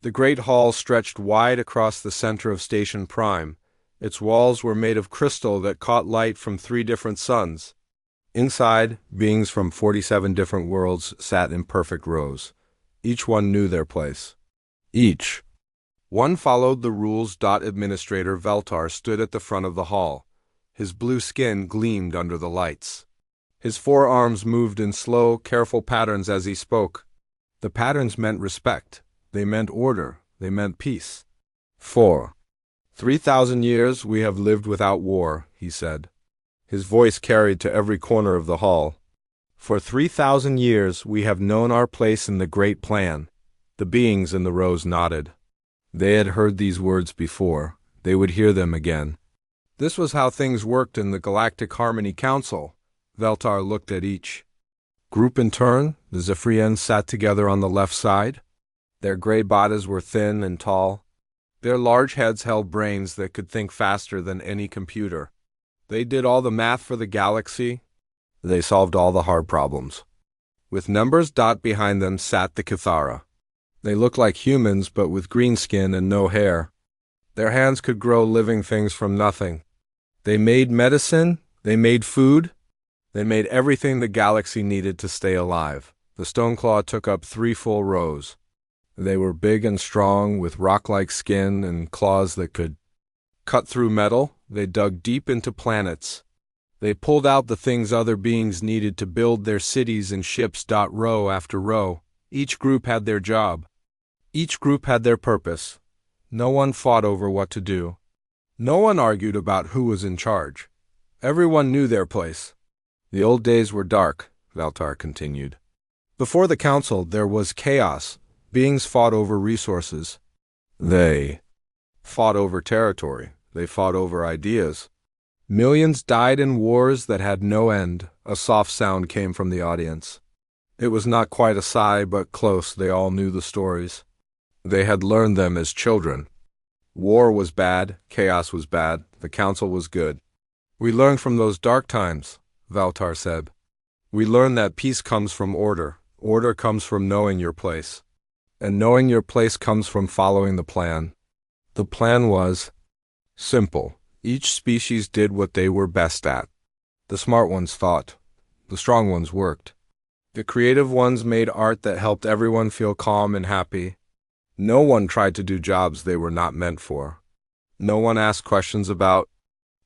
The great hall stretched wide across the center of Station Prime. Its walls were made of crystal that caught light from 3 different suns. Inside, beings from 47 different worlds sat in perfect rows. Each one knew their place. Each. One followed the rules. Administrator Veltar stood at the front of the hall. His blue skin gleamed under the lights. His forearms moved in slow, careful patterns as he spoke. The patterns meant respect. They meant order. They meant peace. 3,000 years we have lived without war, he said. His voice carried to every corner of the hall. For 3,000 years we have known our place in the great plan. The beings in the rows nodded. They had heard these words before. They would hear them again. This was how things worked in the Galactic Harmony Council. Veltar looked at each group in turn. The Zephyrians sat together on the left side. Their gray bodies were thin and tall. Their large heads held brains that could think faster than any computer. They did all the math for the galaxy. They solved all the hard problems. With numbers. Behind them sat the Cathara. They looked like humans but with green skin and no hair. Their hands could grow living things from nothing. They made medicine. They made food. They made everything the galaxy needed to stay alive. The Stoneclaw took up 3 full rows. They were big and strong, with rock-like skin and claws that could cut through metal. They dug deep into planets. They pulled out the things other beings needed to build their cities and ships. Row after row. Each group had their job. Each group had their purpose. No one fought over what to do. No one argued about who was in charge. Everyone knew their place. The old days were dark, Veltar continued. Before the council, there was chaos. Beings fought over resources. They fought over territory. They fought over ideas. Millions died in wars that had no end. A soft sound came from the audience. It was not quite a sigh, but close. They all knew the stories. They had learned them as children. War was bad. Chaos was bad. The council was good. We learned from those dark times, Veltar said. We learned that peace comes from order. Order comes from knowing your place. And knowing your place comes from following the plan. The plan was simple. Each species did what they were best at. The smart ones thought. The strong ones worked. The creative ones made art that helped everyone feel calm and happy. No one tried to do jobs they were not meant for. No one asked questions about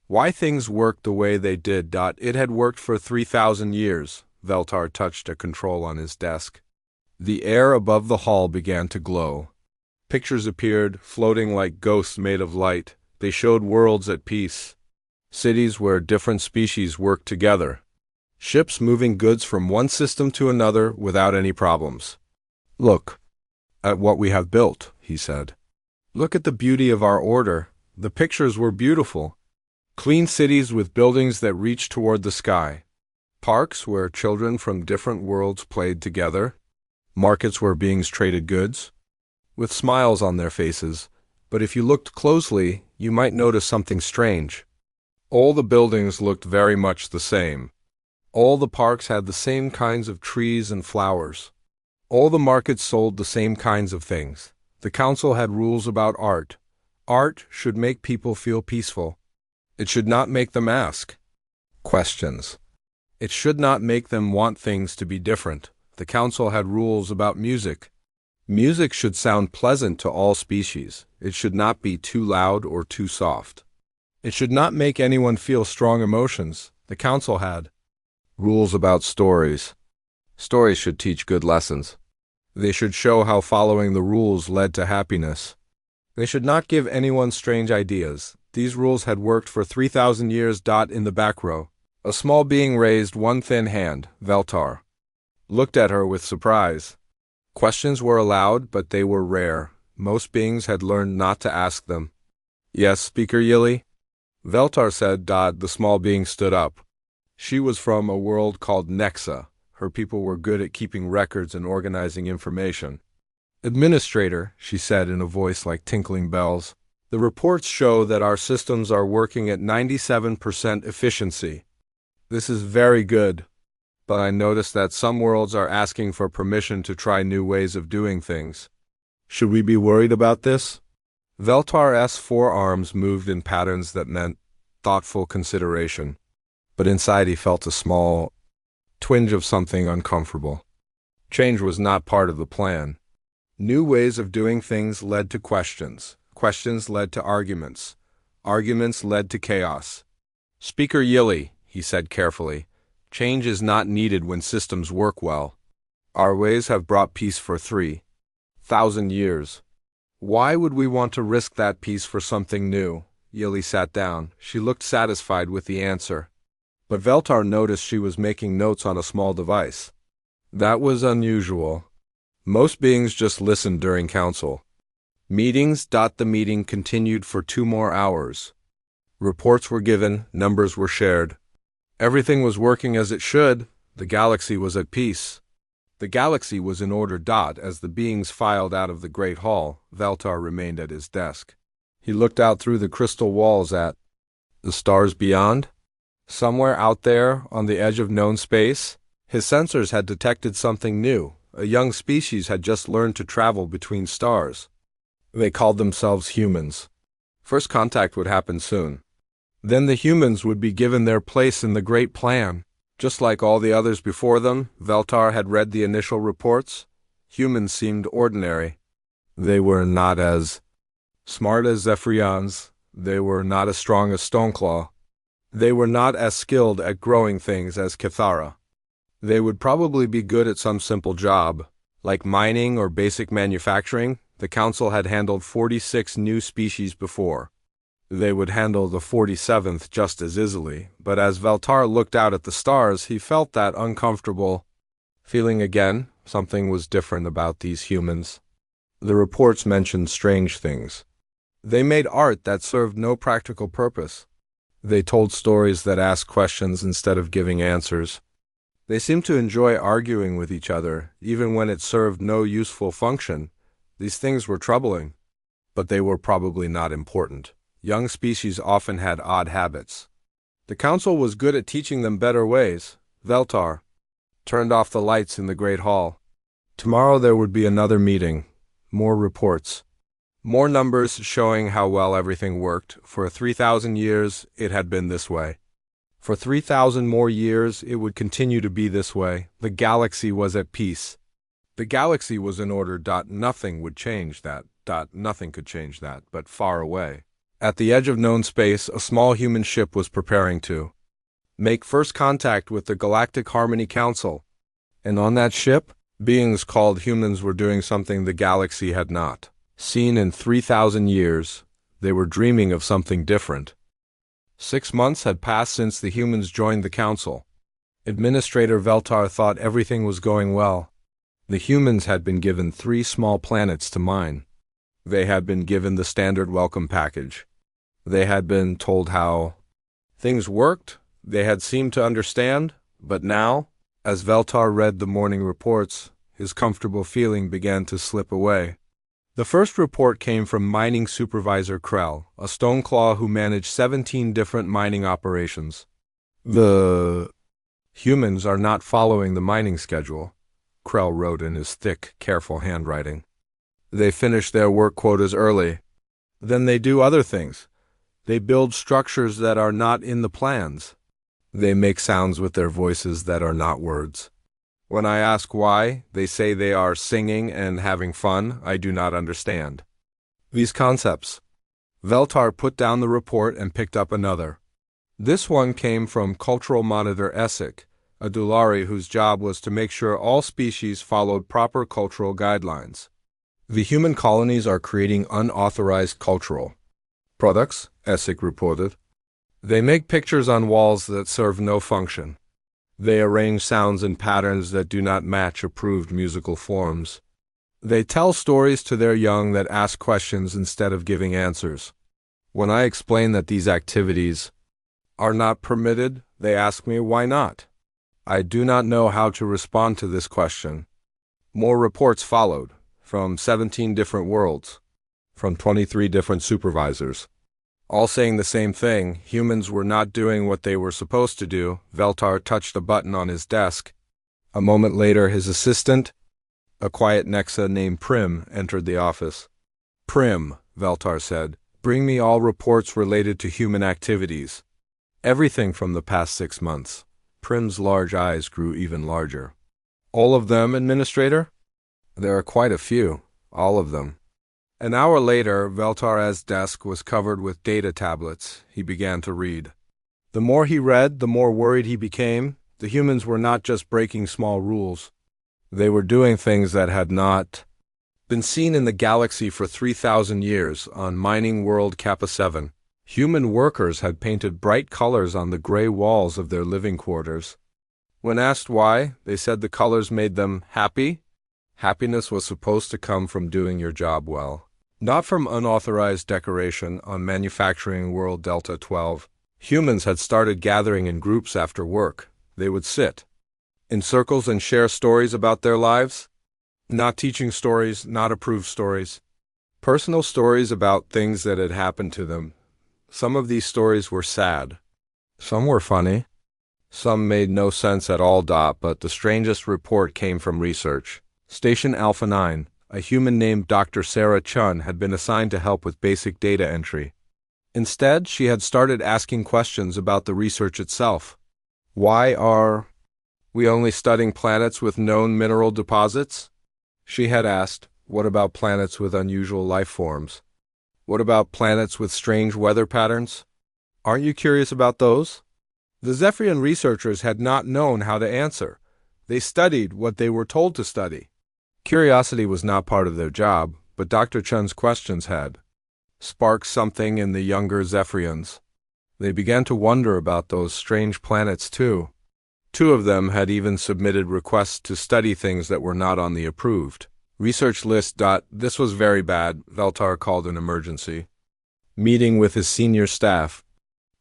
why things worked the way they did. It had worked for 3,000 years. Veltar touched a control on his desk. The air above the hall began to glow. Pictures appeared, floating like ghosts made of light. They showed worlds at peace. Cities where different species worked together. Ships moving goods from one system to another without any problems. Look at what we have built, he said. Look at the beauty of our order. The pictures were beautiful. Clean cities with buildings that reached toward the sky. Parks where children from different worlds played together. Markets where beings traded goods, with smiles on their faces. But if you looked closely, you might notice something strange. All the buildings looked very much the same. All the parks had the same kinds of trees and flowers. All the markets sold the same kinds of things. The council had rules about art. Art should make people feel peaceful. It should not make them ask questions. It should not make them want things to be different. The council had rules about music. Music should sound pleasant to all species. It should not be too loud or too soft. It should not make anyone feel strong emotions. The council had rules about stories. Stories should teach good lessons. They should show how following the rules led to happiness. They should not give anyone strange ideas. These rules had worked for 3,000 years. In the back row, a small being raised one thin hand. Veltar looked at her with surprise. Questions were allowed, but they were rare. Most beings had learned not to ask them. Yes, Speaker Yili? Veltar said. The small being stood up. She was from a world called Nexa. Her people were good at keeping records and organizing information. Administrator, she said in a voice like tinkling bells, the reports show that our systems are working at 97% efficiency. This is very good. But I noticed that some worlds are asking for permission to try new ways of doing things. Should we be worried about this? Veltar's forearms moved in patterns that meant thoughtful consideration, but inside he felt a small twinge of something uncomfortable. Change was not part of the plan. New ways of doing things led to questions. Questions led to arguments. Arguments led to chaos. Speaker Yili, he said carefully, change is not needed when systems work well. Our ways have brought peace for 3,000 years. Why would we want to risk that peace for something new? Yili sat down. She looked satisfied with the answer. But Veltar noticed she was making notes on a small device. That was unusual. Most beings just listened during council. Meetings. The meeting continued for 2 more hours. Reports were given, numbers were shared. Everything was working as it should. The galaxy was at peace. The galaxy was in order. As the beings filed out of the Great Hall, Veltar remained at his desk. He looked out through the crystal walls at the stars beyond. Somewhere out there, on the edge of known space, his sensors had detected something new. A young species had just learned to travel between stars. They called themselves humans. First contact would happen soon. Then the humans would be given their place in the Great Plan. Just like all the others before them, Veltar had read the initial reports. Humans seemed ordinary. They were not as smart as Zephyrians. They were not as strong as Stoneclaw. They were not as skilled at growing things as Cathara. They would probably be good at some simple job, like mining or basic manufacturing. The council had handled 46 new species before. They would handle the 47th just as easily, but as Veltar looked out at the stars, he felt that uncomfortable feeling again. Something was different about these humans. The reports mentioned strange things. They made art that served no practical purpose. They told stories that asked questions instead of giving answers. They seemed to enjoy arguing with each other, even when it served no useful function. These things were troubling, but they were probably not important. Young species often had odd habits. The council was good at teaching them better ways. Veltar turned off the lights in the Great Hall. Tomorrow there would be another meeting. More reports. More numbers showing how well everything worked. For 3,000 years, it had been this way. For 3,000 more years, it would continue to be this way. The galaxy was at peace. The galaxy was in order. Nothing would change that. Nothing could change that, but far away. At the edge of known space, a small human ship was preparing to make first contact with the Galactic Harmony Council. And on that ship, beings called humans were doing something the galaxy had not seen in 3,000 years. They were dreaming of something different. 6 months had passed since the humans joined the council. Administrator Veltar thought everything was going well. The humans had been given 3 small planets to mine. They had been given the standard welcome package. They had been told how things worked. They had seemed to understand, but now, as Veltar read the morning reports, his comfortable feeling began to slip away. The first report came from Mining Supervisor Krell, a Stoneclaw who managed 17 different mining operations. The humans are not following the mining schedule, Krell wrote in his thick, careful handwriting. They finish their work quotas early. Then they do other things. They build structures that are not in the plans. They make sounds with their voices that are not words. When I ask why, they say they are singing and having fun. I do not understand these concepts. Veltar put down the report and picked up another. This one came from Cultural Monitor Essek, a Dulari whose job was to make sure all species followed proper cultural guidelines. The human colonies are creating unauthorized cultural products, Essek reported. They make pictures on walls that serve no function. They arrange sounds in patterns that do not match approved musical forms. They tell stories to their young that ask questions instead of giving answers. When I explain that these activities are not permitted, they ask me why not. I do not know how to respond to this question. More reports followed, from 17 different worlds, from 23 different supervisors. All saying the same thing. Humans were not doing what they were supposed to do. Veltar touched a button on his desk. A moment later, his assistant A quiet Nexa named Prim entered the office. Prim, Veltar said, bring me all reports related to human activities. Everything from the past 6 months. Prim's large eyes grew even larger. All of them, Administrator? There are quite a few. All of them. An hour later, Veltar's desk was covered with data tablets. He began to read. The more he read, the more worried he became. The humans were not just breaking small rules. They were doing things that had not been seen in the galaxy for 3,000 years. On mining world Kappa 7, human workers had painted bright colors on the gray walls of their living quarters. When asked why, they said the colors made them happy. Happiness was supposed to come from doing your job well, not from unauthorized decoration. On manufacturing world Delta 12, humans had started gathering in groups after work. They would sit in circles and share stories about their lives. Not teaching stories, not approved stories. Personal stories about things that had happened to them. Some of these stories were sad. Some were funny. Some made no sense at all. But the strangest report came from research. Station Alpha 9, a human named Dr. Sarah Chun had been assigned to help with basic data entry. Instead, she had started asking questions about the research itself. Why are we only studying planets with known mineral deposits? She had asked. What about planets with unusual life forms? What about planets with strange weather patterns? Aren't you curious about those? The Zephyrian researchers had not known how to answer. They studied what they were told to study. Curiosity was not part of their job, but Dr. Chun's questions had sparked something in the younger Zephyrians. They began to wonder about those strange planets too. 2 of them had even submitted requests to study things that were not on the approved research list. This was very bad. Veltar called an emergency meeting with his senior staff.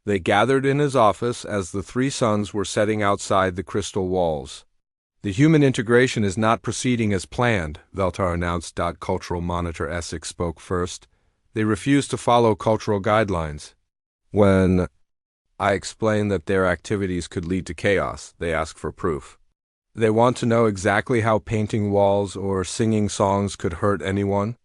They gathered in his office as the 3 sons were setting outside the crystal walls. The human integration is not proceeding as planned, Veltar announced. Cultural Monitor Essex spoke first. They refuse to follow cultural guidelines. When I explained that their activities could lead to chaos, they asked for proof. They want to know exactly how painting walls or singing songs could hurt anyone.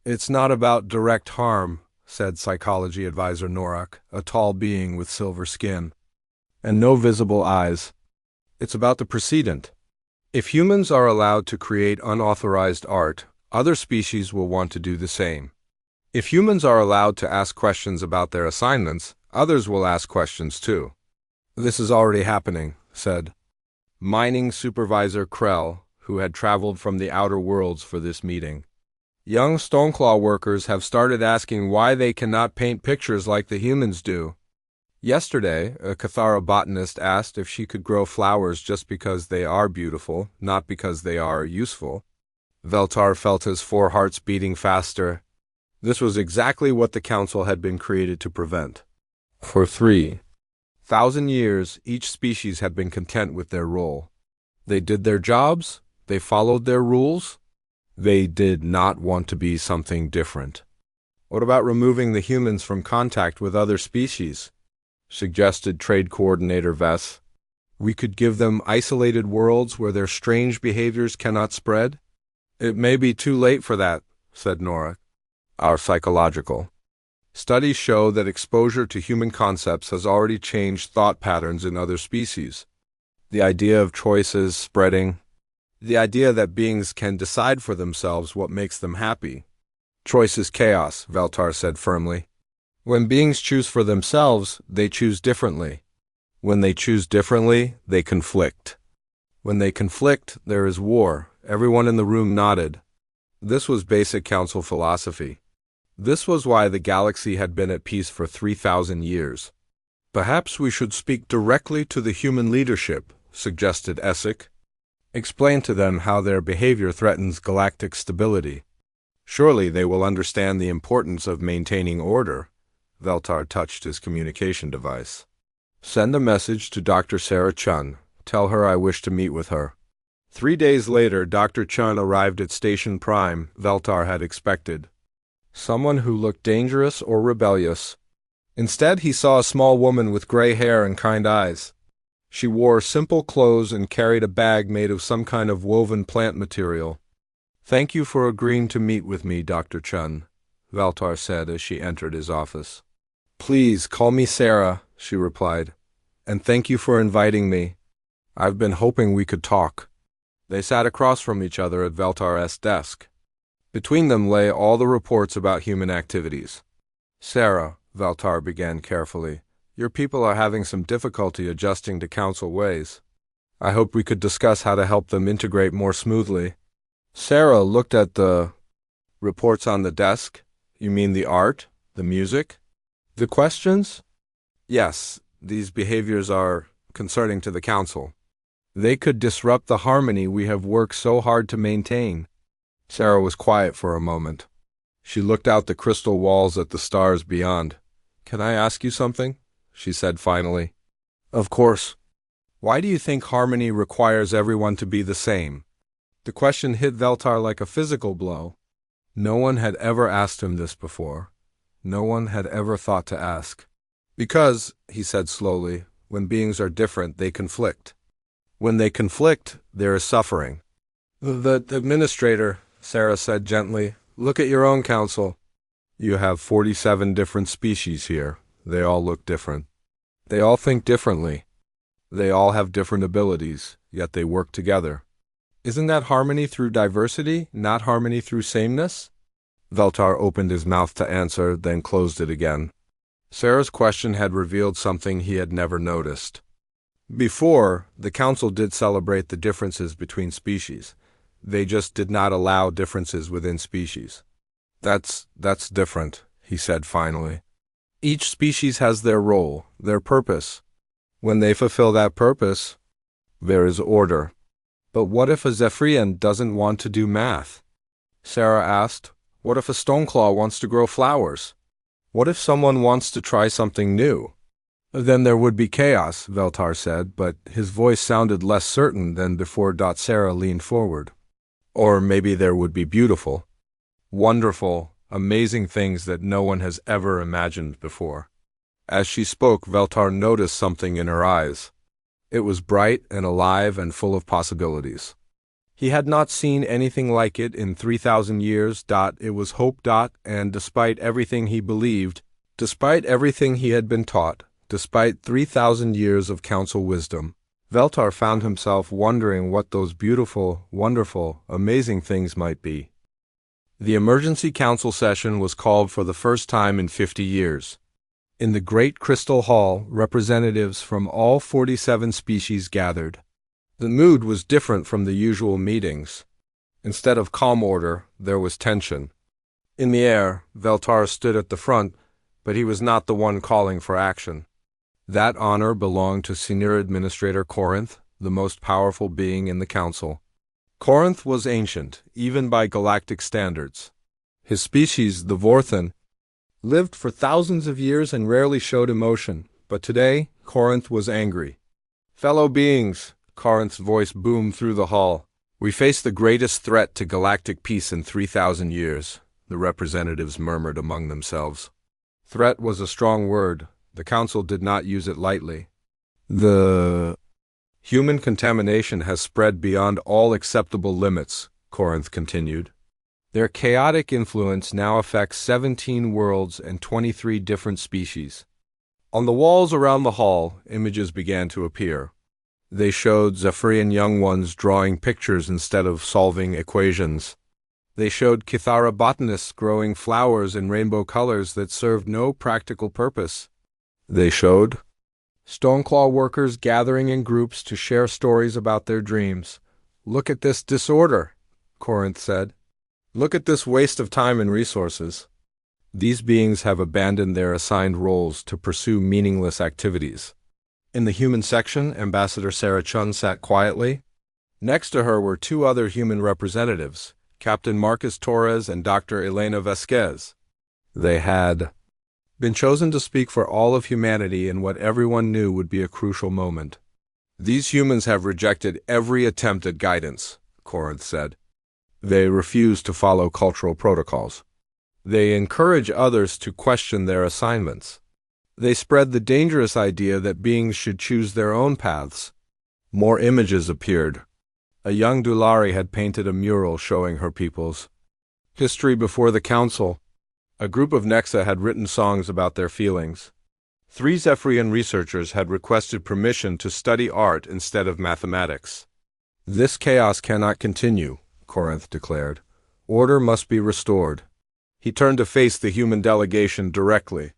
It's not about direct harm, said psychology advisor Norak, a tall being with silver skin and no visible eyes. It's about the precedent. If humans are allowed to create unauthorized art, other species will want to do the same. If humans are allowed to ask questions about their assignments, others will ask questions too. This is already happening, said mining supervisor Krell, who had traveled from the outer worlds for this meeting. Young Stoneclaw workers have started asking why they cannot paint pictures like the humans do. Yesterday, a Cathara botanist asked if she could grow flowers just because they are beautiful, not because they are useful. Veltar felt his 4 hearts beating faster. This was exactly what the council had been created to prevent. For 3,000 years, each species had been content with their role. They did their jobs, they followed their rules. They did not want to be something different. What about removing the humans from contact with other species? Suggested Trade Coordinator Vess. We could give them isolated worlds where their strange behaviors cannot spread. It may be too late for that, said Nora. Our psychological studies show that exposure to human concepts has already changed thought patterns in other species. The idea of choices spreading. The idea that beings can decide for themselves what makes them happy. Choice is chaos, Veltar said firmly. When beings choose for themselves, they choose differently. When they choose differently, they conflict. When they conflict, there is war. Everyone in the room nodded. This was basic council philosophy. This was why the galaxy had been at peace for 3,000 years. Perhaps we should speak directly to the human leadership, suggested Essex. Explain to them how their behavior threatens galactic stability. Surely they will understand the importance of maintaining order. Veltar touched his communication device. Send a message to Dr. Sarah Chun. Tell her I wish to meet with her. 3 days later, Dr. Chun arrived at Station Prime, Veltar had expected. Someone who looked dangerous or rebellious. Instead, he saw a small woman with gray hair and kind eyes. She wore simple clothes and carried a bag made of some kind of woven plant material. Thank you for agreeing to meet with me, Dr. Chun, Valtar said as she entered his office. Please call me Sarah, she replied, and thank you for inviting me. I've been hoping we could talk. They sat across from each other at Valtar's desk. Between them lay all the reports about human activities. Sarah, Valtar began carefully, your people are having some difficulty adjusting to council ways. I hope we could discuss how to help them integrate more smoothly. Sarah looked at the reports on the desk. You mean the art, the music, the questions? Yes, these behaviors are concerning to the council. They could disrupt the harmony we have worked so hard to maintain. Sarah was quiet for a moment. She looked out the crystal walls at the stars beyond. Can I ask you something? She said finally. Of course. Why do you think harmony requires everyone to be the same? The question hit Valtar like a physical blow. No one had ever asked him this before. No one had ever thought to ask. Because, he said slowly, when beings are different, they conflict. When they conflict, there is suffering. The administrator, Sarah said gently, look at your own council. You have 47 different species here. They all look different. They all think differently. They all have different abilities, yet they work together. Isn't that harmony through diversity, not harmony through sameness? Valtar opened his mouth to answer, then closed it again. Sarah's question had revealed something he had never noticed. Before, the council did celebrate the differences between species. They just did not allow differences within species. That's different, he said finally. Each species has their role, their purpose. When they fulfill that purpose, there is order. But what if a Zephyrian doesn't want to do math? Sarah asked. What if a Stoneclaw wants to grow flowers? What if someone wants to try something new? Then there would be chaos, Valtar said, but his voice sounded less certain than before. Sarah leaned forward. Or maybe there would be beautiful, wonderful, amazing things that no one has ever imagined before. As she spoke, Valtar noticed something in her eyes. It was bright and alive and full of possibilities. He had not seen anything like it in 3,000 years. It was hope. And despite everything he believed, despite everything he had been taught, despite 3,000 years of council wisdom, Valtar found himself wondering what those beautiful, wonderful, amazing things might be. The emergency council session was called for the first time in 50 years. In the great crystal hall, representatives from all 47 species gathered. The mood was different from the usual meetings. Instead of calm order, there was tension. In the air, Valtar stood at the front, but he was not the one calling for action. That honor belonged to Senior Administrator Corinth, the most powerful being in the council. Corinth was ancient, even by galactic standards. His species, the Vorthan, lived for thousands of years and rarely showed emotion, but today, Corinth was angry. Fellow beings, Corinth's voice boomed through the hall. We face the greatest threat to galactic peace in 3,000 years, the representatives murmured among themselves. Threat was a strong word. The council did not use it lightly. The human contamination has spread beyond all acceptable limits, Corinth continued. Their chaotic influence now affects 17 worlds and 23 different species. On the walls around the hall, images began to appear. They showed Zephyrian young ones drawing pictures instead of solving equations. They showed Kithara botanists growing flowers in rainbow colors that served no practical purpose. They showed Stoneclaw workers gathering in groups to share stories about their dreams. Look at this disorder, Corinth said. Look at this waste of time and resources. These beings have abandoned their assigned roles to pursue meaningless activities. In the human section, Ambassador Sarah Chun sat quietly. Next to her were two other human representatives, Captain Marcus Torres and Dr. Elena Vasquez. They had been chosen to speak for all of humanity in what everyone knew would be a crucial moment. These humans have rejected every attempt at guidance, Corinth said. They refuse to follow cultural protocols. They encourage others to question their assignments. They spread the dangerous idea that beings should choose their own paths. More images appeared. A young Dulari had painted a mural showing her people's history before the council. A group of Nexa had written songs about their feelings. 3 Zephyrian researchers had requested permission to study art instead of mathematics. This chaos cannot continue, Corinth declared. Order must be restored. He turned to face the human delegation directly.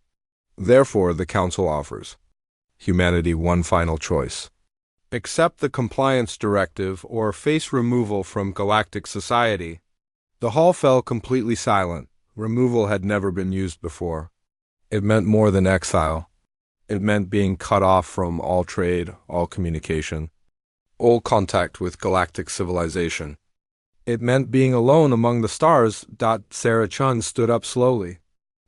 Therefore, the council offers humanity one final choice. Accept the compliance directive or face removal from galactic society. The hall fell completely silent. Removal had never been used before. It meant more than exile. It meant being cut off from all trade, all communication, all contact with galactic civilization. It meant being alone among the stars. Sarah Chun stood up slowly.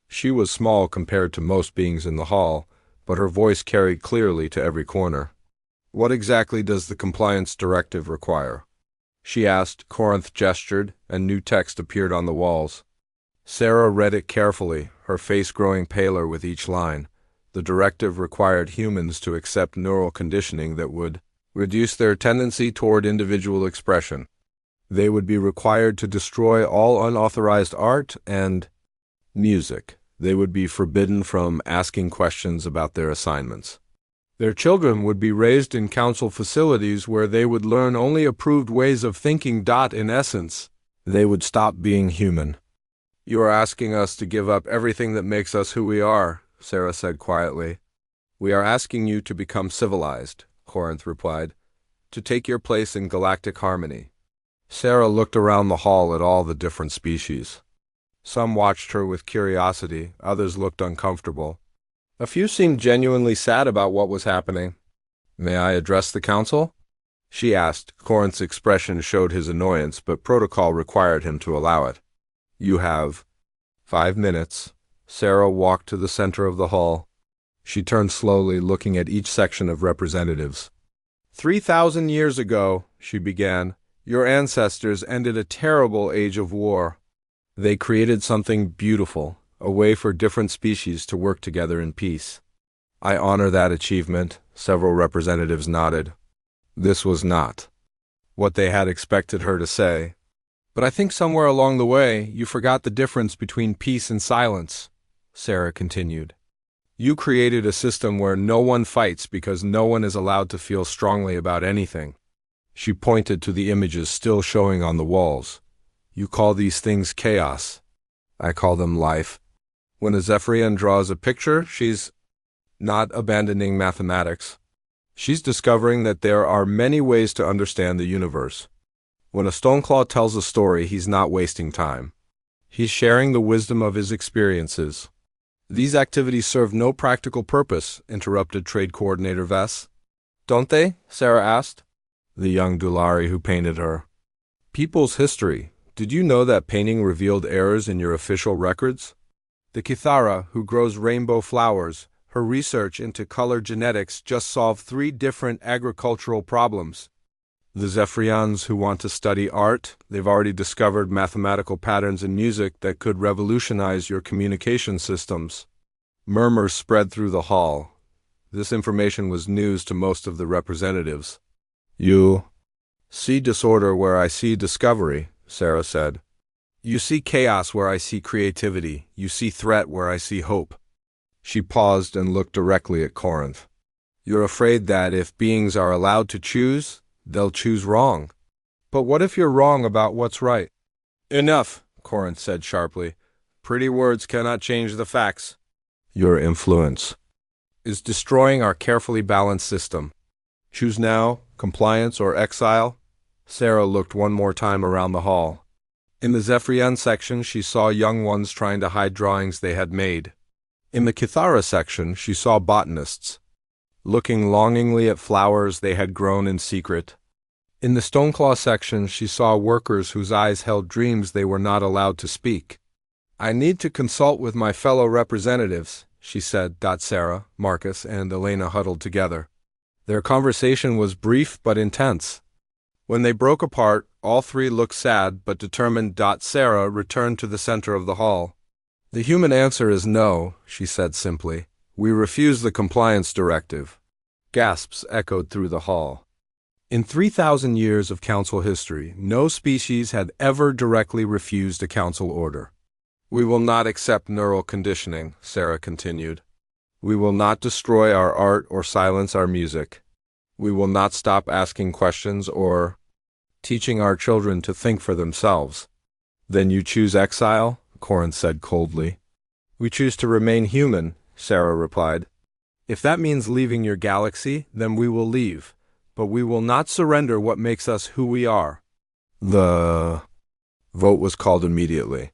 She was small compared to most beings in the hall, but her voice carried clearly to every corner. What exactly does the compliance directive require? She asked. Corinth gestured, and new text appeared on the walls. Sarah read it carefully, her face growing paler with each line. The directive required humans to accept neural conditioning that would reduce their tendency toward individual expression. They would be required to destroy all unauthorized art and music. They would be forbidden from asking questions about their assignments. Their children would be raised in council facilities where they would learn only approved ways of thinking. In essence, they would stop being human. You are asking us to give up everything that makes us who we are, Sarah said quietly. We are asking you to become civilized, Corinth replied, to take your place in galactic harmony. Sarah looked around the hall at all the different species. Some watched her with curiosity, others looked uncomfortable. A few seemed genuinely sad about what was happening. May I address the council? She asked. Corinth's expression showed his annoyance, but protocol required him to allow it. You have 5 minutes. Sarah walked to the center of the hall. She turned slowly, looking at each section of representatives. 3,000 years ago, she began, your ancestors ended a terrible age of war. They created something beautiful, a way for different species to work together in peace. I honor that achievement, several representatives nodded. This was not what they had expected her to say. But I think somewhere along the way, you forgot the difference between peace and silence, Sarah continued. You created a system where no one fights because no one is allowed to feel strongly about anything. She pointed to the images still showing on the walls. You call these things chaos. I call them life. When a Zephyrian draws a picture, she's not abandoning mathematics. She's discovering that there are many ways to understand the universe. When a Stoneclaw tells a story, he's not wasting time. He's sharing the wisdom of his experiences. These activities serve no practical purpose, interrupted Trade Coordinator Vess. Don't they? Sarah asked. The young Dulari who painted her. People's history. Did you know that painting revealed errors in your official records? The Kithara, who grows rainbow flowers, her research into color genetics just solved 3 different agricultural problems. The Zephyrians who want to study art, they've already discovered mathematical patterns in music that could revolutionize your communication systems. Murmurs spread through the hall. This information was news to most of the representatives. You see disorder where I see discovery, Sarah said. You see chaos where I see creativity. You see threat where I see hope. She paused and looked directly at Corinth. You're afraid that if beings are allowed to choose, they'll choose wrong. But what if you're wrong about what's right? Enough, Corinth said sharply. Pretty words cannot change the facts. Your influence is destroying our carefully balanced system. Choose now, compliance or exile? Sarah looked one more time around the hall. In the Zephyrian section, she saw young ones trying to hide drawings they had made. In the Kithara section, she saw botanists, looking longingly at flowers they had grown in secret. In the Stoneclaw section, she saw workers whose eyes held dreams they were not allowed to speak. I need to consult with my fellow representatives, she said. Sarah, Marcus, and Elena huddled together. Their conversation was brief but intense. When they broke apart, all 3 looked sad but determined. Sarah returned to the center of the hall. The human answer is no, she said simply. We refuse the compliance directive. Gasps echoed through the hall. In 3,000 years of council history, no species had ever directly refused a council order. We will not accept neural conditioning, Sarah continued. We will not destroy our art or silence our music. We will not stop asking questions or teaching our children to think for themselves. Then you choose exile? Corin said coldly. We choose to remain human, Sarah replied. If that means leaving your galaxy, then we will leave. But we will not surrender what makes us who we are. The vote was called immediately.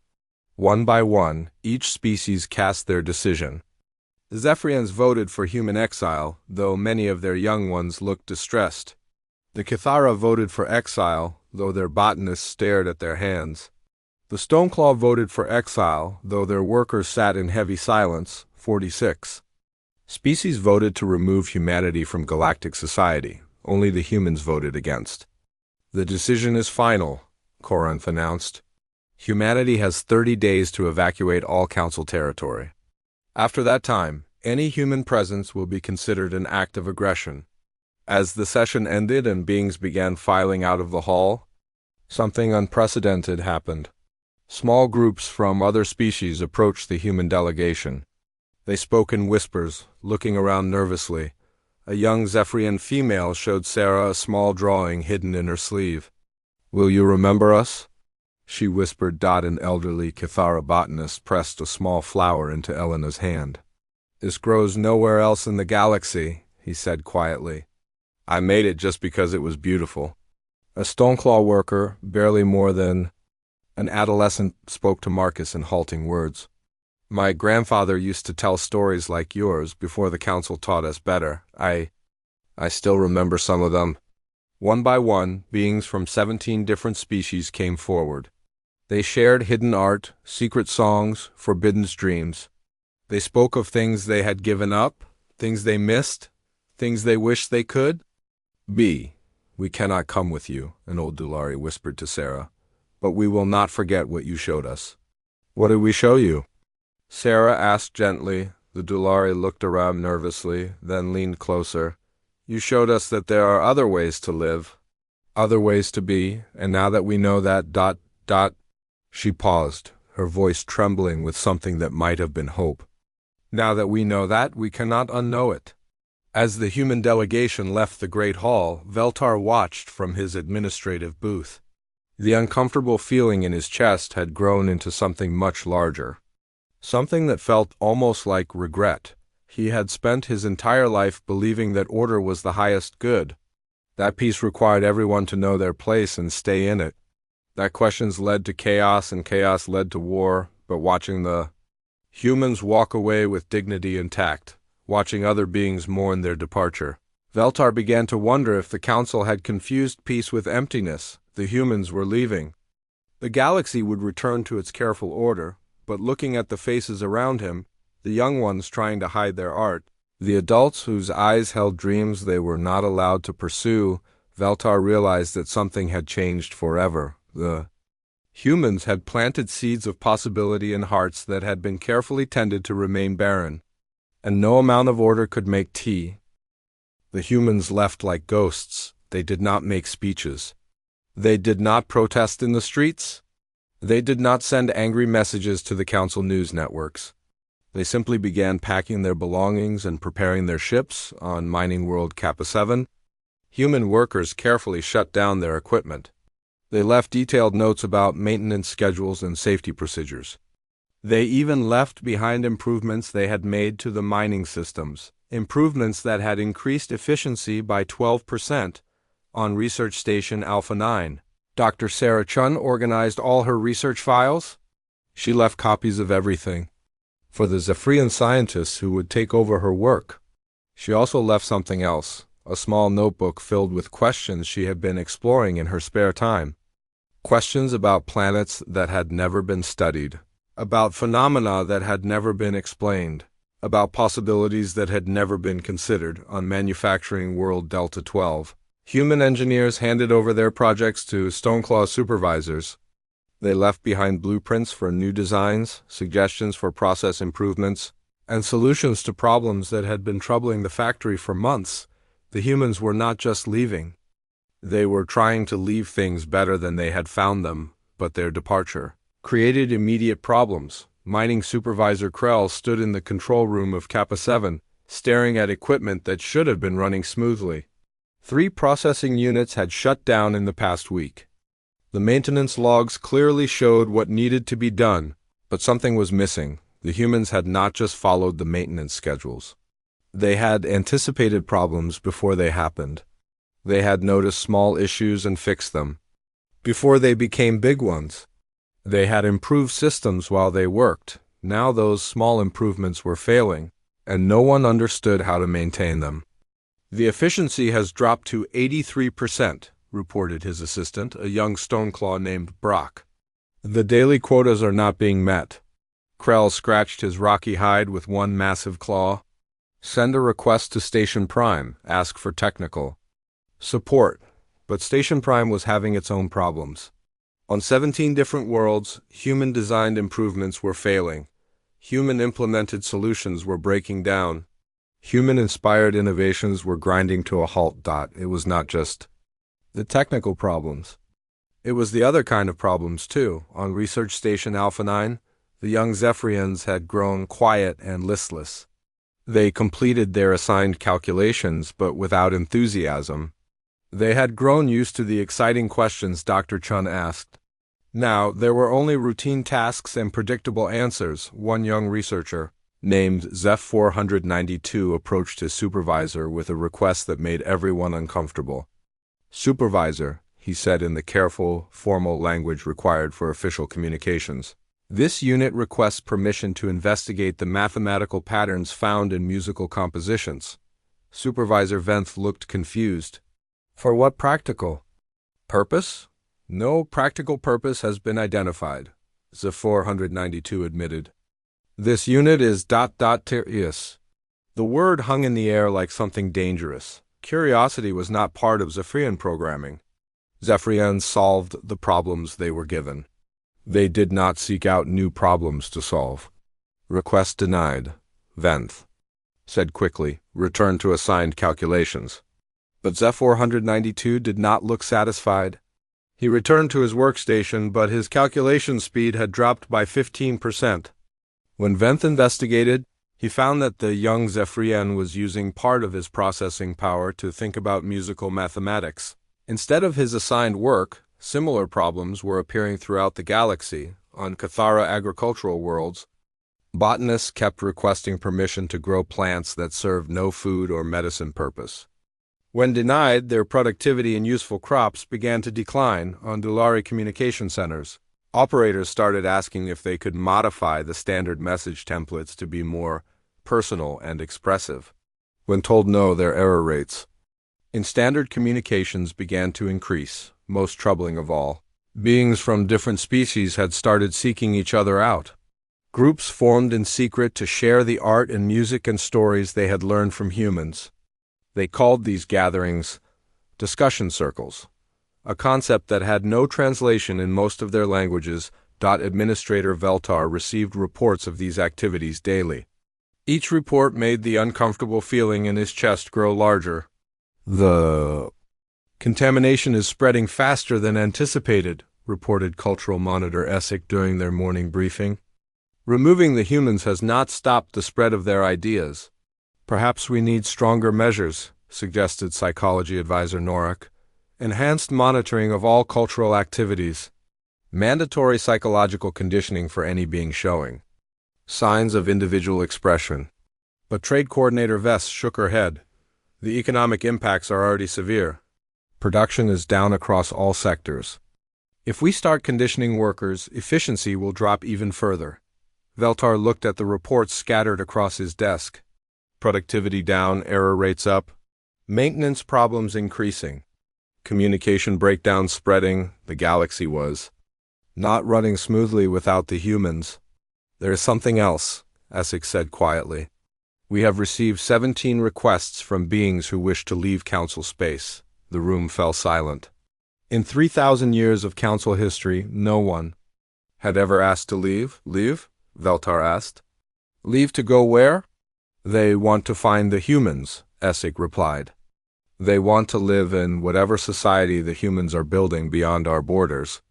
One by one, each species cast their decision. The Zephyrians voted for human exile, though many of their young ones looked distressed. The Kithara voted for exile, though their botanists stared at their hands. The Stoneclaw voted for exile, though their workers sat in heavy silence, 46. Species voted to remove humanity from galactic society. Only the humans voted against. The decision is final, Corinth announced. Humanity has 30 days to evacuate all council territory. After that time, any human presence will be considered an act of aggression. As the session ended and beings began filing out of the hall, something unprecedented happened. Small groups from other species approached the human delegation. They spoke in whispers, looking around nervously. A young Zephyrian female showed Sarah a small drawing hidden in her sleeve. "Will you remember us?" she whispered. An elderly Kithara botanist pressed a small flower into Elena's hand. "This grows nowhere else in the galaxy," he said quietly. "I made it just because it was beautiful." A Stoneclaw worker, barely more than an adolescent, spoke to Marcus in halting words. "My grandfather used to tell stories like yours before the council taught us better. I still remember some of them." One by one, beings from 17 different species came forward. They shared hidden art, secret songs, forbidden dreams. They spoke of things they had given up, things they missed, things they wished they could. "We cannot come with you," an old Dulari whispered to Sarah, "but we will not forget what you showed us." "What did we show you?" Sarah asked gently. The Dulari looked around nervously, then leaned closer. "You showed us that there are other ways to live, other ways to be, and now that we know that... She paused, her voice trembling with something that might have been hope. "Now that we know that, we cannot unknow it." As the human delegation left the great hall, Veltar watched from his administrative booth. The uncomfortable feeling in his chest had grown into something much larger. Something that felt almost like regret. He had spent his entire life believing that order was the highest good. That peace required everyone to know their place and stay in it. That questions led to chaos and chaos led to war, but watching the humans walk away with dignity intact, watching other beings mourn their departure, Veltar began to wonder if the council had confused peace with emptiness. The humans were leaving. The galaxy would return to its careful order, but looking at the faces around him, the young ones trying to hide their art, the adults whose eyes held dreams they were not allowed to pursue, Veltar realized that something had changed forever. The humans had planted seeds of possibility in hearts that had been carefully tended to remain barren, and no amount of order could make tea. The humans left like ghosts. They did not make speeches. They did not protest in the streets. They did not send angry messages to the council news networks. They simply began packing their belongings and preparing their ships on mining world Kappa 7. Human workers carefully shut down their equipment. They left detailed notes about maintenance schedules and safety procedures. They even left behind improvements they had made to the mining systems, improvements that had increased efficiency by 12% on Research Station Alpha 9. Dr. Sarah Chun organized all her research files. She left copies of everything for the Zephyrian scientists who would take over her work. She also left something else, a small notebook filled with questions she had been exploring in her spare time. Questions about planets that had never been studied, about phenomena that had never been explained, about possibilities that had never been considered on manufacturing world Delta 12. Human engineers handed over their projects to Stoneclaw supervisors. They left behind blueprints for new designs, suggestions for process improvements, and solutions to problems that had been troubling the factory for months. The humans were not just leaving. They were trying to leave things better than they had found them, but their departure created immediate problems. Mining Supervisor Krell stood in the control room of Kappa 7, staring at equipment that should have been running smoothly. 3 processing units had shut down in the past week. The maintenance logs clearly showed what needed to be done, but something was missing. The humans had not just followed the maintenance schedules. They had anticipated problems before they happened. They had noticed small issues and fixed them before they became big ones. They had improved systems while they worked. Now those small improvements were failing, and no one understood how to maintain them. The efficiency has dropped to 83%, reported his assistant, a young Stoneclaw named Brock. The daily quotas are not being met. Krell scratched his rocky hide with one massive claw. Send a request to Station Prime, ask for technical support. But Station Prime was having its own problems. On 17 different worlds, human-designed improvements were failing. Human-implemented solutions were breaking down. Human-inspired innovations were grinding to a halt. It was not just the technical problems. It was the other kind of problems, too. On Research Station Alpha 9, the young Zephyrians had grown quiet and listless. They completed their assigned calculations, but without enthusiasm. They had grown used to the exciting questions Dr. Chun asked. Now, there were only routine tasks and predictable answers. One young researcher, named Zeph 492, approached his supervisor with a request that made everyone uncomfortable. "Supervisor," he said in the careful, formal language required for official communications, "this unit requests permission to investigate the mathematical patterns found in musical compositions." Supervisor Venth looked confused. "For what practical purpose?" "No practical purpose has been identified," Zeph 492 admitted. "This unit is ... Yes." The word hung in the air like something dangerous. Curiosity was not part of Zephyrian programming. Zephyrians solved the problems they were given. They did not seek out new problems to solve. "Request denied," Venth said quickly. "Return to assigned calculations." But Zeph 492 did not look satisfied. He returned to his workstation, but his calculation speed had dropped by 15%. When Venth investigated, he found that the young Zephyrian was using part of his processing power to think about musical mathematics. Instead of his assigned work, similar problems were appearing throughout the galaxy. On Cathara agricultural worlds, botanists kept requesting permission to grow plants that served no food or medicine purpose. When denied, their productivity and useful crops began to decline. On Dulari communication centers, operators started asking if they could modify the standard message templates to be more personal and expressive. When told no, their error rates in standard communications began to increase. Most troubling of all, beings from different species had started seeking each other out. Groups formed in secret to share the art and music and stories they had learned from humans. They called these gatherings discussion circles, a concept that had no translation in most of their languages. Administrator Veltar received reports of these activities daily. Each report made the uncomfortable feeling in his chest grow larger. "The contamination is spreading faster than anticipated," reported Cultural Monitor Essick during their morning briefing. "Removing the humans has not stopped the spread of their ideas. Perhaps we need stronger measures," suggested Psychology Advisor Norik. "Enhanced monitoring of all cultural activities. Mandatory psychological conditioning for any being showing signs of individual expression." But Trade Coordinator Vess shook her head. "The economic impacts are already severe. Production is down across all sectors. If we start conditioning workers, efficiency will drop even further." Veltar looked at the reports scattered across his desk. Productivity down, error rates up, maintenance problems increasing, communication breakdowns spreading. The galaxy was not running smoothly without the humans. "There is something else," Essex said quietly. "We have received 17 requests from beings who wish to leave Council space." The room fell silent. In 3,000 years of Council history, no one had ever asked to leave. "Leave?" Veltar asked. "Leave to go where?" "They want to find the humans," Essig replied. They want to live in whatever society the humans are building beyond our borders.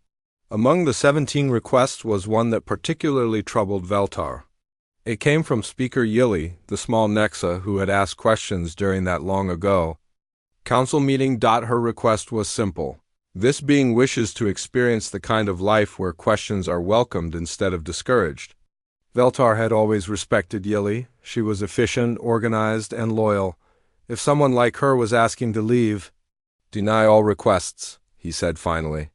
Among the 17 requests was one that particularly troubled Veltar. It came from Speaker Yili, the small Nexa who had asked questions during that long ago. Council meeting. Her request was simple. This being wishes to experience the kind of life where questions are welcomed instead of discouraged. Veltar had always respected Yili. She was efficient, organized, and loyal. If someone like her was asking to leave, "Deny all requests," he said finally.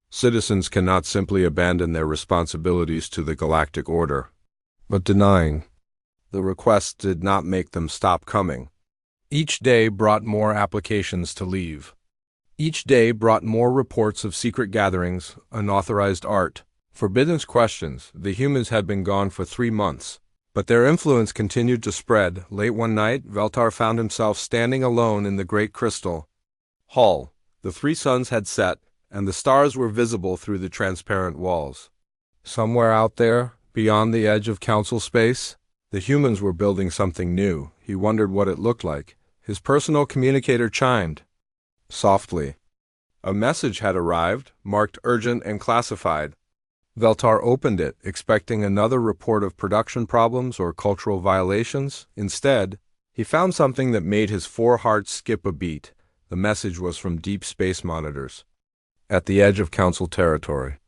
Citizens cannot simply abandon their responsibilities to the galactic order. But denying the requests did not make them stop coming. Each day brought more applications to leave. Each day brought more reports of secret gatherings, unauthorized art, forbidden questions. The humans had been gone for 3 months, but their influence continued to spread. Late one night, Veltar found himself standing alone in the great crystal hall. The 3 suns had set, and the stars were visible through the transparent walls. Somewhere out there, beyond the edge of council space, the humans were building something new. He wondered what it looked like. His personal communicator chimed softly. A message had arrived, marked urgent and classified. Veltar opened it, expecting another report of production problems or cultural violations. Instead, he found something that made his 4 hearts skip a beat. The message was from deep space monitors at the edge of council territory.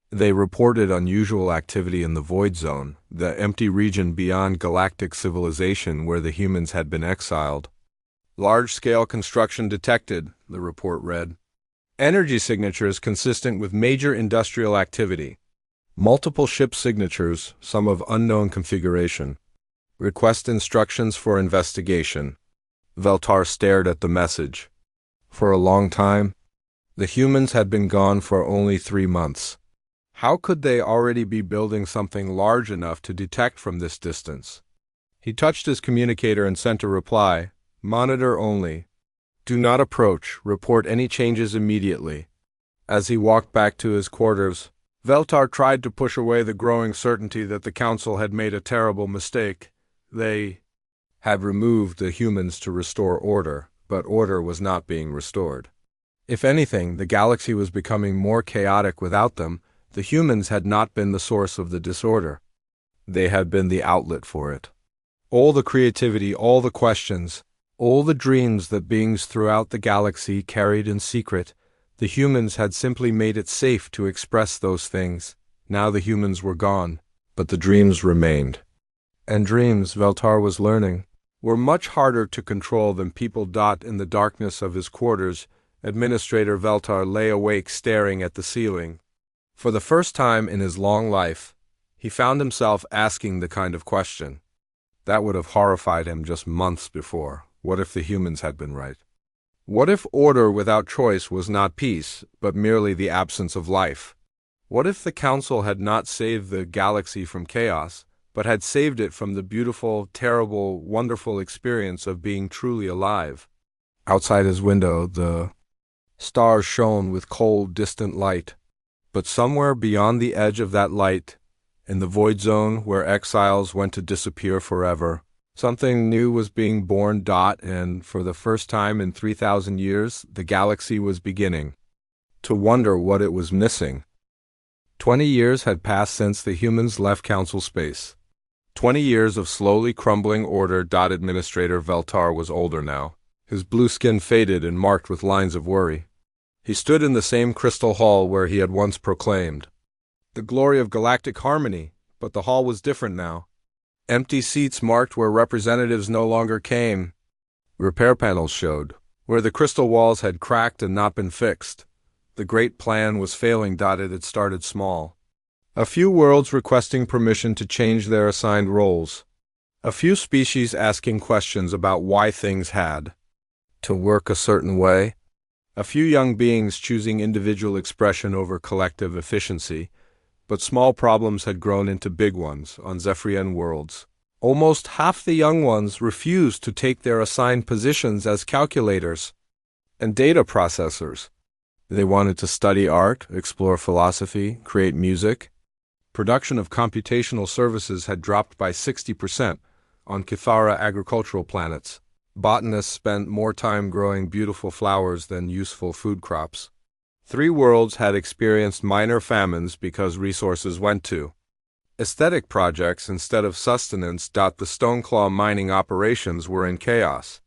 They reported unusual activity in the Void Zone, the empty region beyond galactic civilization where the humans had been exiled. Large-scale construction detected, the report read. Energy signatures consistent with major industrial activity. Multiple ship signatures, some of unknown configuration. Request instructions for investigation. Veltar stared at the message. For a long time, the humans had been gone for only 3 months. How could they already be building something large enough to detect from this distance? He touched his communicator and sent a reply. Monitor only. Do not approach. Report any changes immediately. As he walked back to his quarters, Veltar tried to push away the growing certainty that the council had made a terrible mistake. They had removed the humans to restore order, but order was not being restored. If anything, the galaxy was becoming more chaotic without them. The humans had not been the source of the disorder. They had been the outlet for it. All the creativity, all the questions, all the dreams that beings throughout the galaxy carried in secret, the humans had simply made it safe to express those things. Now the humans were gone, but the dreams remained. And dreams, Veltar was learning, were much harder to control than people. In the darkness of his quarters, Administrator Veltar lay awake staring at the ceiling. For the first time in his long life, he found himself asking the kind of question that would have horrified him just months before. What if the humans had been right? What if order without choice was not peace, but merely the absence of life? What if the council had not saved the galaxy from chaos, but had saved it from the beautiful, terrible, wonderful experience of being truly alive? Outside his window, the stars shone with cold, distant light. But somewhere beyond the edge of that light, in the Void Zone where exiles went to disappear forever, something new was being born. And for the first time in 3,000 years, the galaxy was beginning to wonder what it was missing. 20 years had passed since the humans left council space. 20 years of slowly crumbling order. Administrator Veltar was older now. His blue skin faded and marked with lines of worry. He stood in the same crystal hall where he had once proclaimed the glory of galactic harmony, but the hall was different now. Empty seats marked where representatives no longer came. Repair panels showed where the crystal walls had cracked and not been fixed. The great plan was failing. It had started small. A few worlds requesting permission to change their assigned roles. A few species asking questions about why things had to work a certain way. A few young beings choosing individual expression over collective efficiency, but small problems had grown into big ones on Zephyrian worlds. Almost half the young ones refused to take their assigned positions as calculators and data processors. They wanted to study art, explore philosophy, create music. Production of computational services had dropped by 60% on Kithara agricultural planets. Botanists spent more time growing beautiful flowers than useful food crops. 3 worlds had experienced minor famines because resources went to aesthetic projects instead of sustenance. The Stoneclaw mining operations were in chaos.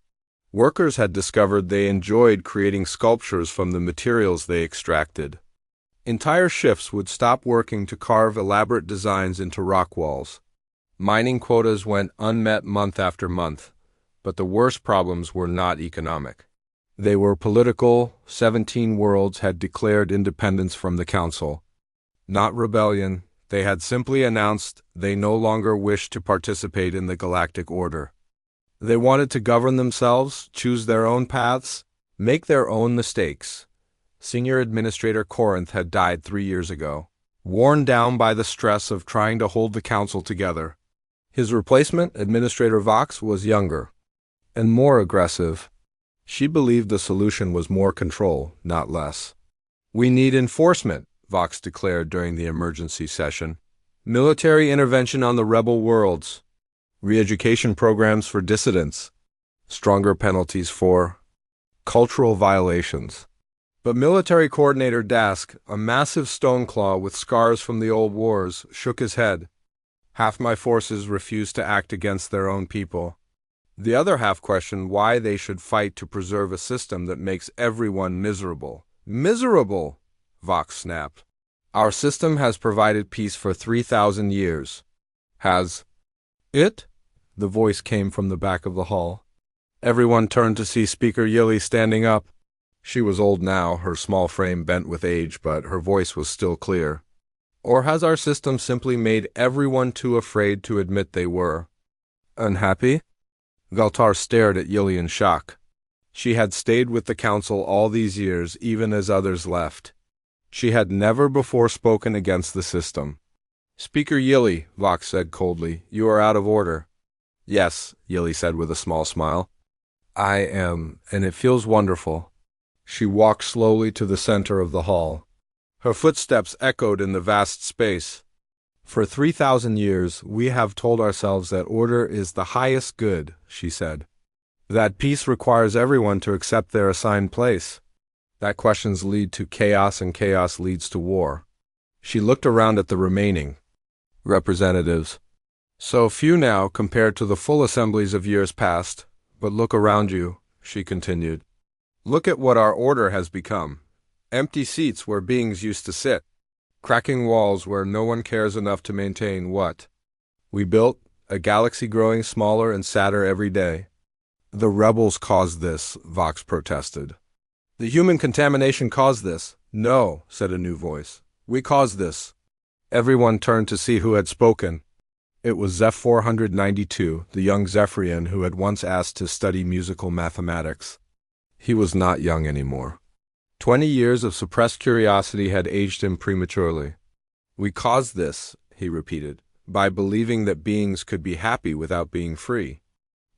Workers had discovered they enjoyed creating sculptures from the materials they extracted. Entire shifts would stop working to carve elaborate designs into rock walls. Mining quotas went unmet month after month, but the worst problems were not economic. They were political. 17 worlds had declared independence from the Council. Not rebellion, they had simply announced they no longer wished to participate in the galactic order. They wanted to govern themselves, choose their own paths, make their own mistakes. Senior Administrator Corinth had died 3 years ago, worn down by the stress of trying to hold the Council together. His replacement, Administrator Vox, was younger and more aggressive. She believed the solution was more control, not less. "We need enforcement," Vox declared during the emergency session. "Military intervention on the rebel worlds. Re-education programs for dissidents. Stronger penalties for cultural violations." But Military Coordinator Dask, a massive Stoneclaw with scars from the old wars, shook his head. "Half my forces refused to act against their own people. The other half questioned why they should fight to preserve a system that makes everyone miserable." "Miserable!" Vox snapped. "Our system has provided peace for 3,000 years. Has it?" The voice came from the back of the hall. Everyone turned to see Speaker Yili standing up. She was old now, her small frame bent with age, but her voice was still clear. "Or has our system simply made everyone too afraid to admit they were unhappy?" Galtar stared at Yili in shock. She had stayed with the Council all these years, even as others left. She had never before spoken against the system. "Speaker Yili," Vox said coldly, "you are out of order." "Yes," Yili said with a small smile. "I am, and it feels wonderful." She walked slowly to the center of the hall. Her footsteps echoed in the vast space. "For 3,000 years, we have told ourselves that order is the highest good," she said. "That peace requires everyone to accept their assigned place. That questions lead to chaos and chaos leads to war." She looked around at the remaining representatives. "So few now compared to the full assemblies of years past, but look around you," she continued. "Look at what our order has become. Empty seats where beings used to sit. Cracking walls where no one cares enough to maintain what we built, a galaxy growing smaller and sadder every day." "The rebels caused this," Vox protested. "The human contamination caused this." "No," said a new voice. "We caused this." Everyone turned to see who had spoken. It was Zeph 492, the young Zephyrian who had once asked to study musical mathematics. He was not young anymore. 20 years of suppressed curiosity had aged him prematurely. "We caused this," he repeated, "by believing that beings could be happy without being free,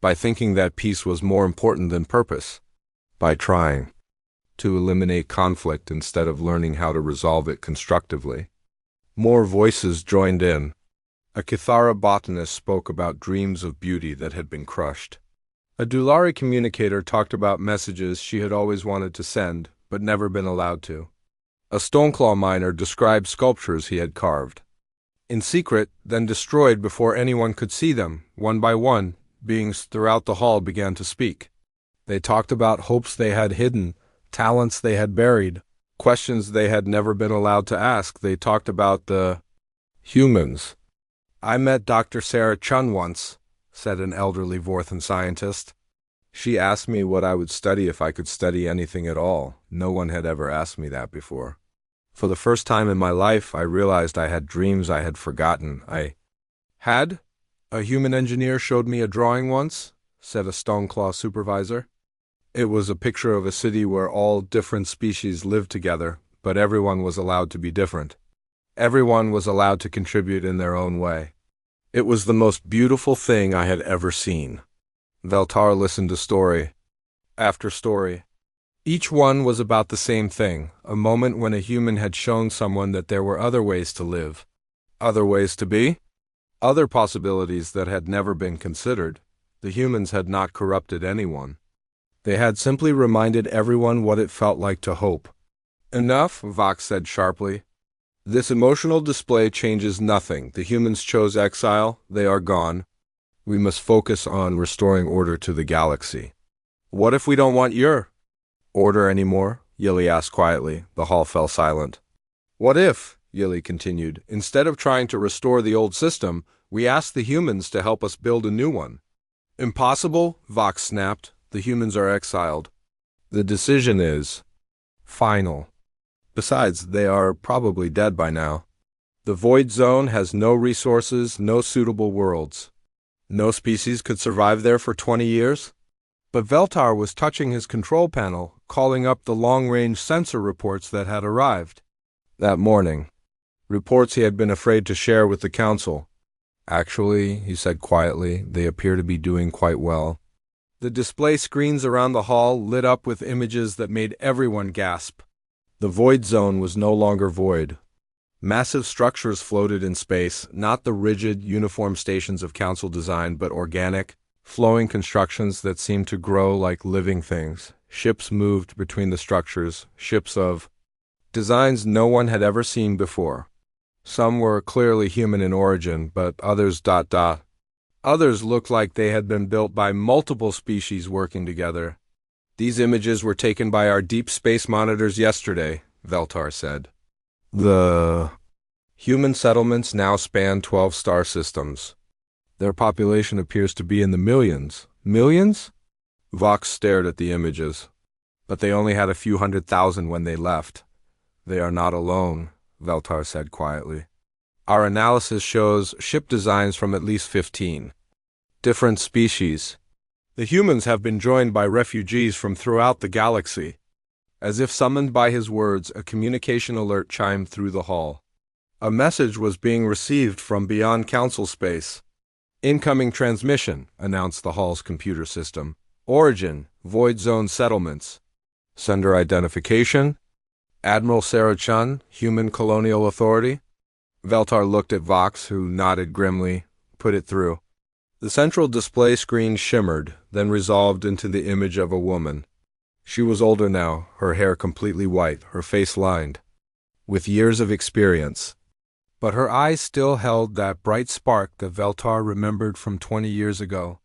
by thinking that peace was more important than purpose, by trying to eliminate conflict instead of learning how to resolve it constructively." More voices joined in. A Kithara botanist spoke about dreams of beauty that had been crushed. A Dulari communicator talked about messages she had always wanted to send, but never been allowed to. A Stoneclaw miner described sculptures he had carved in secret, then destroyed before anyone could see them. One by one, beings throughout the hall began to speak. They talked about hopes they had hidden, talents they had buried, questions they had never been allowed to ask. They talked about the humans. "I met Dr. Sarah Chun once," said an elderly Vorthan scientist. "She asked me what I would study if I could study anything at all. No one had ever asked me that before. For the first time in my life, I realized I had dreams I had forgotten. I had? A human engineer showed me a drawing once," said a Stoneclaw supervisor. "It was a picture of a city where all different species lived together, but everyone was allowed to be different. Everyone was allowed to contribute in their own way. It was the most beautiful thing I had ever seen." Veltar listened to story after story. Each one was about the same thing, a moment when a human had shown someone that there were other ways to live, other ways to be, other possibilities that had never been considered. The humans had not corrupted anyone. They had simply reminded everyone what it felt like to hope. Enough, Vox said sharply. This emotional display changes nothing. The humans chose exile. They are gone. We must focus on restoring order to the galaxy. What if we don't want your order anymore? Yili asked quietly. The hall fell silent. What if, Yili continued, instead of trying to restore the old system, we ask the humans to help us build a new one? Impossible, Vox snapped. The humans are exiled. The decision is final. Besides, they are probably dead by now. The Void Zone has no resources, no suitable worlds. No species could survive there for 20 years? But Veltar was touching his control panel, calling up the long-range sensor reports that had arrived that morning. Reports he had been afraid to share with the Council. Actually, he said quietly, they appear to be doing quite well. The display screens around the hall lit up with images that made everyone gasp. The Void Zone was no longer void. Massive structures floated in space, not the rigid, uniform stations of Council design, but organic, flowing constructions that seemed to grow like living things. Ships moved between the structures, ships of designs no one had ever seen before. Some were clearly human in origin, but others ... Others looked like they had been built by multiple species working together. These images were taken by our deep space monitors yesterday, Veltar said. The human settlements now span 12 star systems. Their population appears to be in the millions. Millions? Vox stared at the images. But they only had a few 100,000 when they left. They are not alone, Veltar said quietly. Our analysis shows ship designs from at least 15 different species. The humans have been joined by refugees from throughout the galaxy. As if summoned by his words, a communication alert chimed through the hall. A message was being received from beyond Council space. Incoming transmission, announced the hall's computer system. Origin, Void Zone settlements. Sender identification. Admiral Sarah Chun, Human Colonial Authority. Veltar looked at Vox, who nodded grimly. Put it through. The central display screen shimmered, then resolved into the image of a woman. She was older now, her hair completely white, her face lined with years of experience. But her eyes still held that bright spark that Veltar remembered from 20 years ago.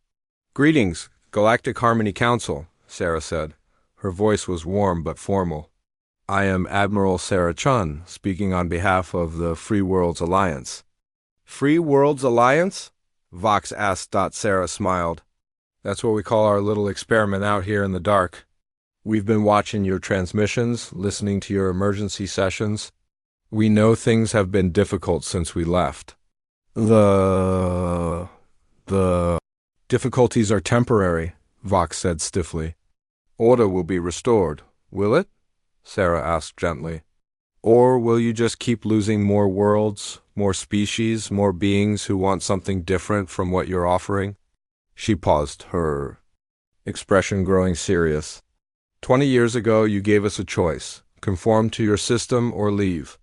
Greetings, Galactic Harmony Council, Sarah said. Her voice was warm but formal. I am Admiral Sarah Chun, speaking on behalf of the Free Worlds Alliance. Free Worlds Alliance? Vox asked. Sarah smiled. That's what we call our little experiment out here in the dark. We've been watching your transmissions, listening to your emergency sessions. We know things have been difficult since we left. The difficulties are temporary, Vox said stiffly. Order will be restored, will it? Sarah asked gently. Or will you just keep losing more worlds, more species, more beings who want something different from what you're offering? She paused, her expression growing serious. 20 years ago, you gave us a choice, conform to your system or leave.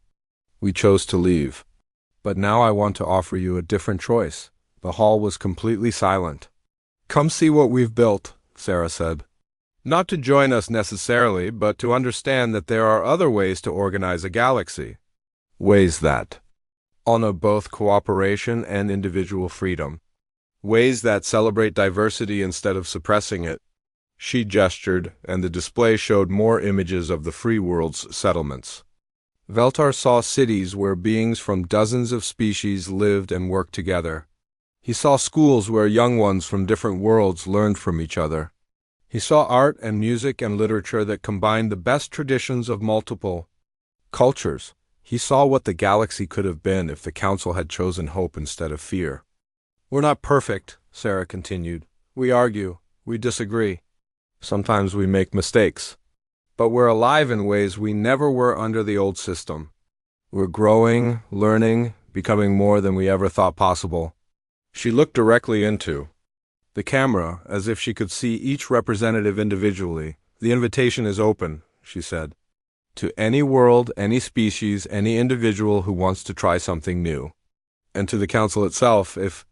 We chose to leave. But now I want to offer you a different choice. The hall was completely silent. Come see what we've built, Sarah said. Not to join us necessarily, but to understand that there are other ways to organize a galaxy. Ways that honor both cooperation and individual freedom. Ways that celebrate diversity instead of suppressing it. She gestured, and the display showed more images of the Free World's settlements. Veltar saw cities where beings from dozens of species lived and worked together. He saw schools where young ones from different worlds learned from each other. He saw art and music and literature that combined the best traditions of multiple cultures. He saw what the galaxy could have been if the Council had chosen hope instead of fear. We're not perfect, Sarah continued. We argue. We disagree. Sometimes we make mistakes. But we're alive in ways we never were under the old system. We're growing, learning, becoming more than we ever thought possible. She looked directly into the camera, as if she could see each representative individually. The invitation is open, she said, to any world, any species, any individual who wants to try something new. And to the Council itself, if